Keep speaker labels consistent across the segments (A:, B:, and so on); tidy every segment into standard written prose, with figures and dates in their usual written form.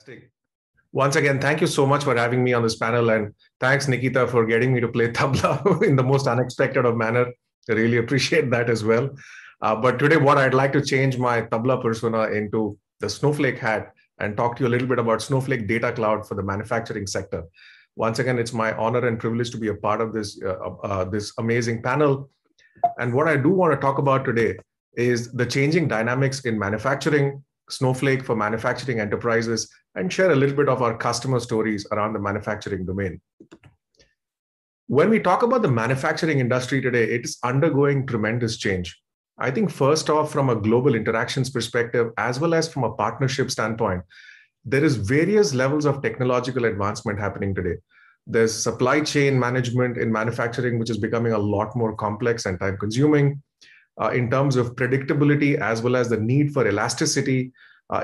A: Fantastic. Once again, thank you so much for having me on this panel. And thanks, Nikita, for getting me to play tabla in the most unexpected of manner. I really appreciate that as well. But today, what I'd like to change my tabla persona into the Snowflake hat and talk to you a little bit about Snowflake Data Cloud for the manufacturing sector. Once again, it's my honor and privilege to be a part of this amazing panel. And what I do want to talk about today is the changing dynamics in manufacturing, Snowflake for manufacturing enterprises, and share a little bit of our customer stories around the manufacturing domain. When we talk about the manufacturing industry today, it is undergoing tremendous change. I think first off, from a global interactions perspective, as well as from a partnership standpoint, there is various levels of technological advancement happening today. There's supply chain management in manufacturing, which is becoming a lot more complex and time consuming. In terms of predictability, as well as the need for elasticity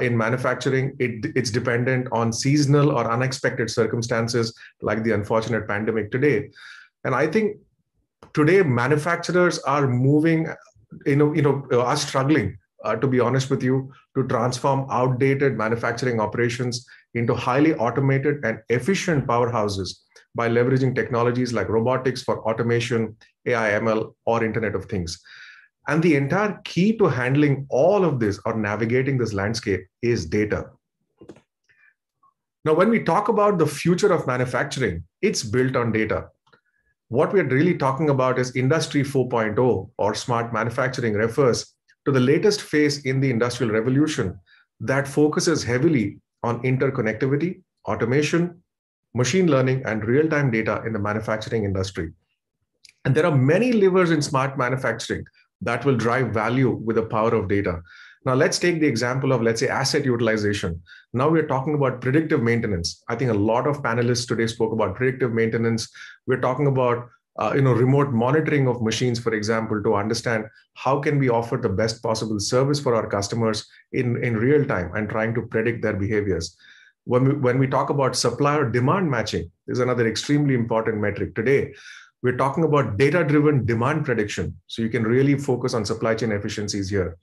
A: in manufacturing, it's dependent on seasonal or unexpected circumstances like the unfortunate pandemic today. And I think today manufacturers are moving, are struggling, to be honest with you, to transform outdated manufacturing operations into highly automated and efficient powerhouses by leveraging technologies like robotics for automation, AI, ML, or Internet of Things. And the entire key to handling all of this or navigating this landscape is data. Now, when we talk about the future of manufacturing, it's built on data. What we're really talking about is Industry 4.0 or smart manufacturing refers to the latest phase in the industrial revolution that focuses heavily on interconnectivity, automation, machine learning, and real-time data in the manufacturing industry. And there are many levers in smart manufacturing that will drive value with the power of data. Now, let's take the example of, let's say, asset utilization. Now we're talking about predictive maintenance. I think a lot of panelists today spoke about predictive maintenance. We're talking about remote monitoring of machines, for example, to understand how can we offer the best possible service for our customers in real time and trying to predict their behaviors. When we talk about supplier demand matching, is another extremely important metric today. We're talking about data-driven demand prediction. So you can really focus on supply chain efficiencies here.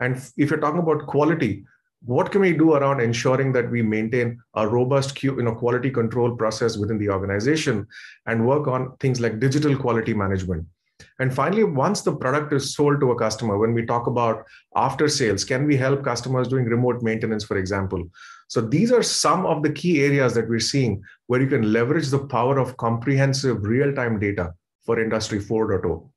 A: And if you're talking about quality, what can we do around ensuring that we maintain a robust quality control process within the organization and work on things like digital quality management? And finally, once the product is sold to a customer, when we talk about after sales, can we help customers doing remote maintenance, for example? So these are some of the key areas that we're seeing where you can leverage the power of comprehensive real-time data for Industry 4.0.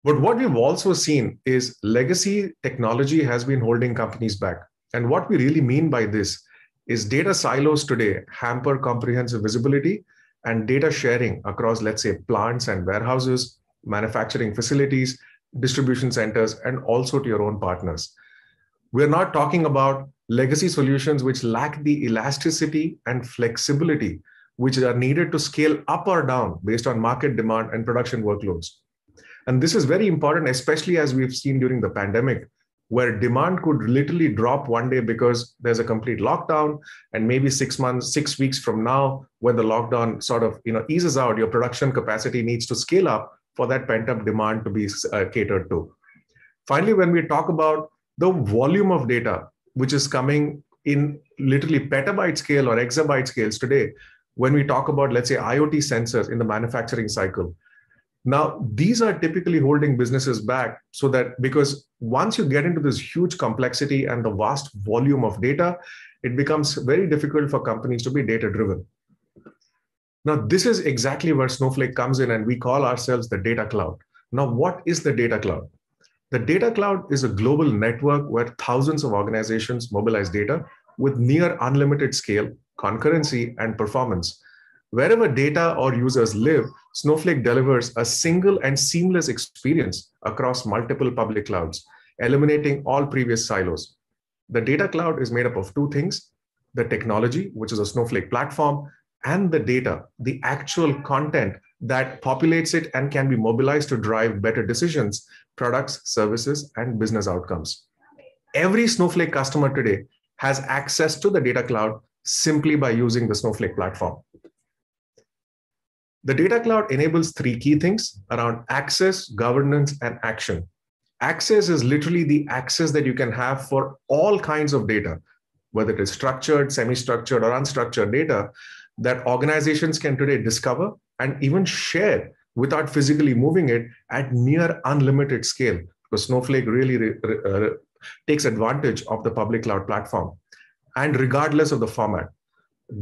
A: But what we've also seen is legacy technology has been holding companies back. And what we really mean by this is data silos today hamper comprehensive visibility and data sharing across, let's say, plants and warehouses, manufacturing facilities, distribution centers, and also to your own partners. We're not talking about legacy solutions which lack the elasticity and flexibility which are needed to scale up or down based on market demand and production workloads. And this is very important, especially as we've seen during the pandemic, where demand could literally drop one day because there's a complete lockdown, and maybe 6 weeks from now, when the lockdown sort of eases out, your production capacity needs to scale up for that pent-up demand to be catered to. Finally, when we talk about the volume of data, which is coming in literally petabyte scale or exabyte scales today, when we talk about, let's say, IoT sensors in the manufacturing cycle. Now, these are typically holding businesses back so that because once you get into this huge complexity and the vast volume of data, it becomes very difficult for companies to be data-driven. Now, this is exactly where Snowflake comes in, and we call ourselves the data cloud. Now, what is the data cloud? The data cloud is a global network where thousands of organizations mobilize data with near unlimited scale, concurrency, and performance. Wherever data or users live, Snowflake delivers a single and seamless experience across multiple public clouds, eliminating all previous silos. The data cloud is made up of two things: the technology, which is a Snowflake platform, and the data, the actual content that populates it and can be mobilized to drive better decisions, products, services, and business outcomes. Every Snowflake customer today has access to the data cloud simply by using the Snowflake platform. The data cloud enables three key things around access, governance, and action. Access is literally the access that you can have for all kinds of data, whether it is structured, semi-structured, or unstructured data that organizations can today discover and even share without physically moving it at near unlimited scale, because Snowflake really takes advantage of the public cloud platform. And regardless of the format,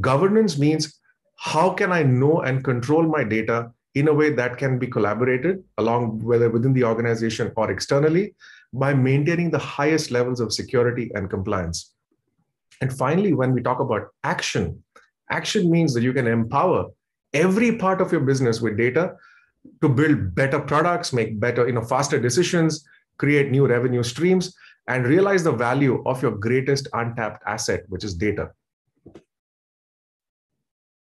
A: governance means how can I know and control my data in a way that can be collaborated along, whether within the organization or externally, by maintaining the highest levels of security and compliance. And finally, when we talk about action, action means that you can empower every part of your business with data to build better products, make better, faster decisions, create new revenue streams, and realize the value of your greatest untapped asset, which is data.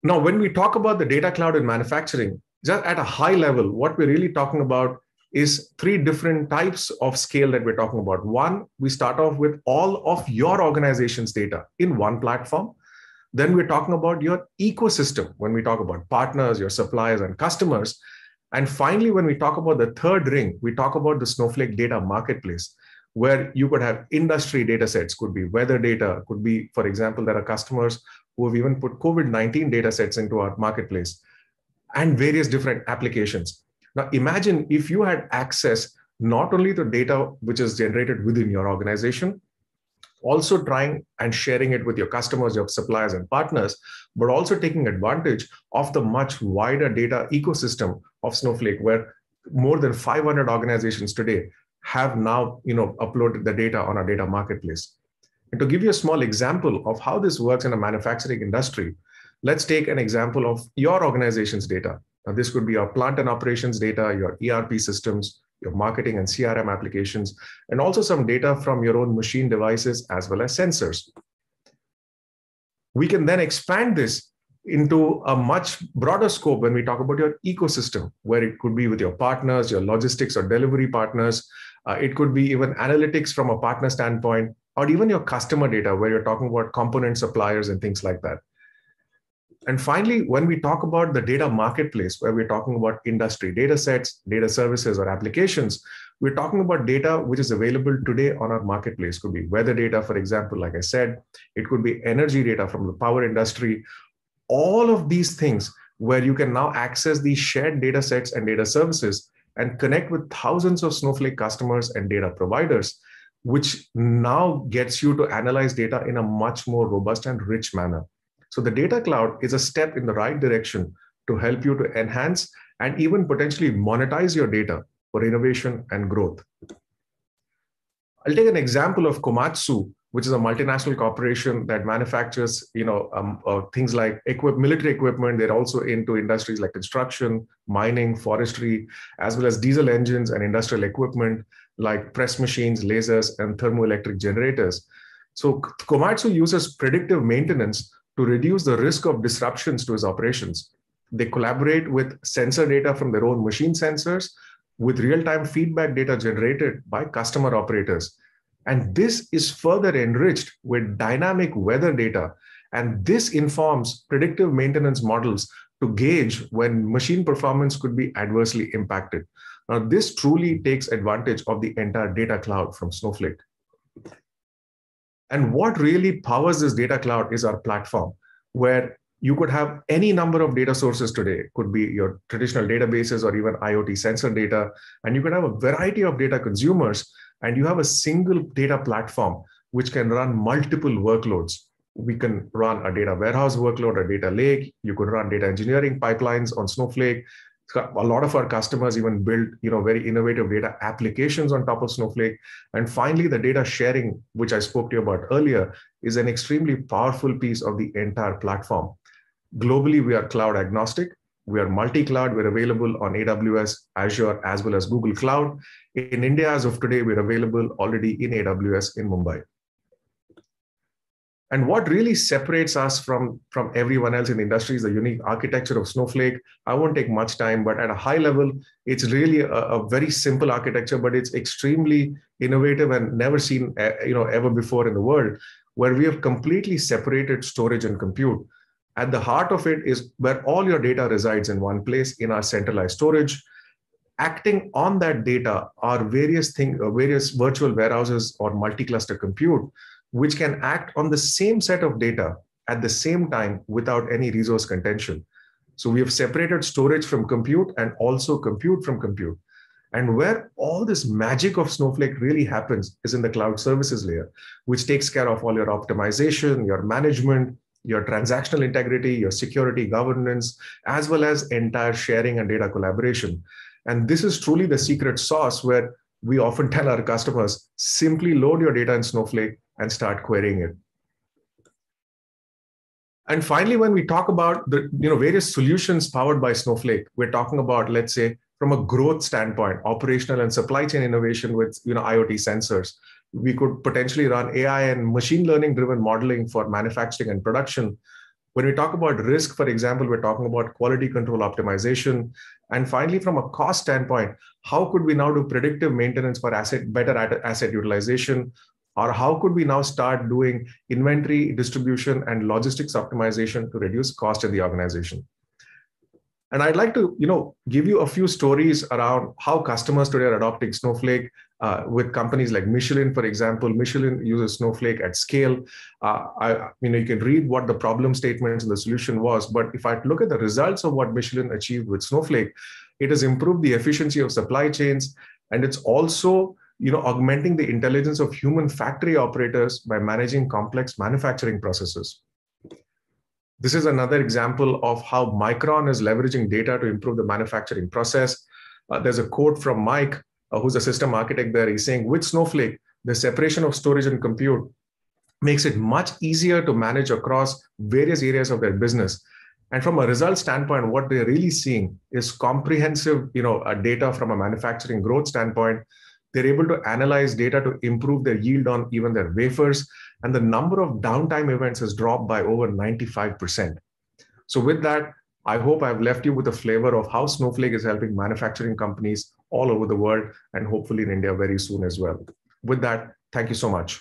A: Now, when we talk about the data cloud in manufacturing, just at a high level, what we're really talking about is three different types of scale that we're talking about. One, we start off with all of your organization's data in one platform. Then we're talking about your ecosystem when we talk about partners, your suppliers, and customers. And finally, when we talk about the third ring, we talk about the Snowflake data marketplace, where you could have industry data sets, could be weather data, could be, for example, there are customers who have even put COVID-19 data sets into our marketplace and various different applications. Now, imagine if you had access not only to data which is generated within your organization, also trying and sharing it with your customers, your suppliers and partners, but also taking advantage of the much wider data ecosystem of Snowflake, where more than 500 organizations today have now uploaded the data on our data marketplace. And to give you a small example of how this works in a manufacturing industry, let's take an example of your organization's data. Now, this could be your plant and operations data, your ERP systems, your marketing and CRM applications, and also some data from your own machine devices as well as sensors. We can then expand this into a much broader scope when we talk about your ecosystem, where it could be with your partners, your logistics or delivery partners. It could be even analytics from a partner standpoint, or even your customer data, where you're talking about component suppliers and things like that. And finally, when we talk about the data marketplace, where we're talking about industry data sets, data services, or applications, we're talking about data which is available today on our marketplace. It could be weather data, for example, like I said. It could be energy data from the power industry. All of these things where you can now access these shared data sets and data services and connect with thousands of Snowflake customers and data providers, which now gets you to analyze data in a much more robust and rich manner. So the data cloud is a step in the right direction to help you to enhance and even potentially monetize your data for innovation and growth. I'll take an example of Komatsu, which is a multinational corporation that manufactures things like military equipment. They're also into industries like construction, mining, forestry, as well as diesel engines and industrial equipment like press machines, lasers, and thermoelectric generators. So Komatsu uses predictive maintenance to reduce the risk of disruptions to its operations. They collaborate with sensor data from their own machine sensors with real-time feedback data generated by customer operators. And this is further enriched with dynamic weather data. And this informs predictive maintenance models to gauge when machine performance could be adversely impacted. Now, this truly takes advantage of the entire data cloud from Snowflake. And what really powers this data cloud is our platform, where you could have any number of data sources today. It could be your traditional databases or even IoT sensor data. And you could have a variety of data consumers, and you have a single data platform which can run multiple workloads. We can run a data warehouse workload, a data lake. You could run data engineering pipelines on Snowflake. A lot of our customers even build very innovative data applications on top of Snowflake. And finally, the data sharing, which I spoke to you about earlier, is an extremely powerful piece of the entire platform. Globally, we are cloud agnostic. We are multi-cloud. We're available on AWS, Azure, as well as Google Cloud. In India, as of today, we're available already in AWS in Mumbai. And what really separates us from everyone else in the industry is the unique architecture of Snowflake. I won't take much time, but at a high level, it's really a very simple architecture, but it's extremely innovative and never seen ever before in the world, where we have completely separated storage and compute. At the heart of it is where all your data resides in one place in our centralized storage. Acting on that data are various virtual warehouses or multi-cluster compute, which can act on the same set of data at the same time without any resource contention. So we have separated storage from compute and also compute from compute. And where all this magic of Snowflake really happens is in the cloud services layer, which takes care of all your optimization, your management, your transactional integrity, your security governance, as well as entire sharing and data collaboration. And this is truly the secret sauce where we often tell our customers, simply load your data in Snowflake and start querying it. And finally, when we talk about the various solutions powered by Snowflake, we're talking about, let's say, from a growth standpoint, operational and supply chain innovation with IoT sensors. We could potentially run AI and machine learning driven modeling for manufacturing and production. When we talk about risk, for example, we're talking about quality control optimization. And finally, from a cost standpoint, how could we now do predictive maintenance for better asset utilization? Or how could we now start doing inventory distribution and logistics optimization to reduce cost in the organization? And I'd like to give you a few stories around how customers today are adopting Snowflake with companies like Michelin, for example. Michelin uses Snowflake at scale. You can read what the problem statements and the solution was. But if I look at the results of what Michelin achieved with Snowflake, it has improved the efficiency of supply chains. And it's also augmenting the intelligence of human factory operators by managing complex manufacturing processes. This is another example of how Micron is leveraging data to improve the manufacturing process. There's a quote from Mike, who's a system architect there. He's saying, with Snowflake, the separation of storage and compute makes it much easier to manage across various areas of their business. And from a result standpoint, what they're really seeing is comprehensive data from a manufacturing growth standpoint. They're able to analyze data to improve their yield on even their wafers. And the number of downtime events has dropped by over 95%. So with that, I hope I've left you with a flavor of how Snowflake is helping manufacturing companies all over the world and hopefully in India very soon as well. With that, thank you so much.